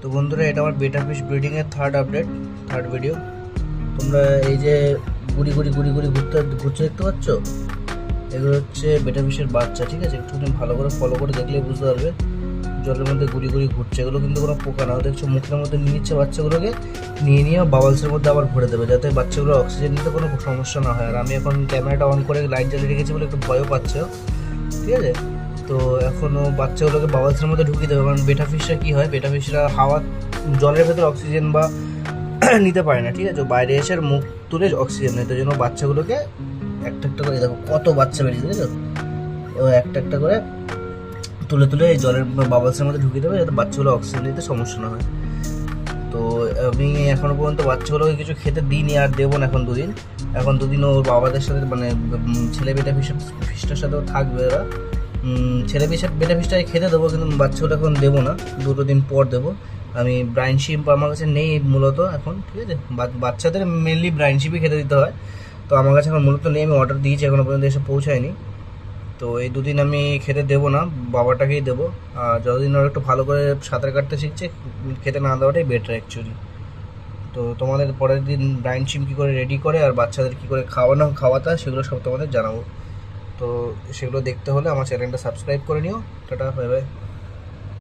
তো বন্ধুরা, এটা আমার বেটা ফিশ ব্রিডিংয়ের থার্ড ভিডিও। তোমরা এই যে গুড়ি গুড়ি গুড়ি গুড়ি ঘুরছে দেখতে পাচ্ছ, এগুলো হচ্ছে বেটা ফিশের বাচ্চা। ঠিক আছে, একটু তুমি ভালো করে ফলো করে দেখলে বুঝতে পারবে। জলের মধ্যে গুড়ি গুড়ি ঘুরছে, এগুলো কিন্তু কোনো পোকা না। দেখছো মুখের মধ্যে নিয়ে নিচ্ছে বাচ্চাগুলোকে, নিয়ে বাবলসের মধ্যে আবার ভরে দেবে, যাতে বাচ্চাগুলো অক্সিজেন নিতে কোনো সমস্যা না হয়। আর আমি এখন ক্যামেরাটা অন করে লাইট জ্বালিয়ে রেখেছি বলে একটু ভয়ও পাচ্ছে, ঠিক আছে। তো এখনও বাচ্চাগুলোকে বাবলসের মধ্যে ঢুকিয়ে দেবে, কারণ বেটা ফিশরা কী হয়, বেটা ফিশরা হাওয়া জলের ভেতরে অক্সিজেন বা নিতে পারে না, ঠিক আছে। বাইরে এসে মুখ তুলে অক্সিজেন নেয়, তার জন্য বাচ্চাগুলোকে একটা একটা করে, দেখো কত বাচ্চা বেরিয়েছে, বুঝেছো, একটা একটা করে তুলে তুলে এই জলের বাবলসের মধ্যে ঢুকিয়ে দেবে, যাতে বাচ্চাগুলো অক্সিজেন নিতে সমস্যা না হয়। তো আমি এখনো পর্যন্ত বাচ্চাগুলোকে কিছু খেতে দিইনি, আর দেবো না এখন দুদিন ওর বাবাদের সাথে, মানে ছেলে বেটা ফিশটার সাথেও থাকবে ওরা। ছেলে বেটা ফিশটাকে খেতে দেবো, কিন্তু বাচ্চাগুলো এখন দেবো না, 2 দিন পর দেবো। আমি ব্রাইন শিম্প আমার কাছে নেই মূলত এখন, ঠিক আছে। বাচ্চাদের মেনলি ব্রাইন শিপই খেতে দিতে হয়, তো আমার কাছে এখন মূলত নেই। আমি অর্ডার দিয়েছি, এখনো পর্যন্ত এসে পৌঁছায়নি। তো এই 2 দিন আমি খেতে দেবো না, বাবাটাকেই দেবো। আর যতদিন ওরা একটু ভালো করে সাঁতার কাটতে শিখছে, খেতে না দেওয়াটাই বেটার অ্যাকচুয়ালি। তো তোমাদের পরের দিন ব্রাইন শিম কী করে রেডি করে আর বাচ্চাদের কী করে খাওয়াতে হয় সেগুলো সব তোমাদের জানাবো। তো সেগুলো দেখতে হলে আমার চ্যানেলটা সাবস্ক্রাইব করে নিও। Tata, bye bye.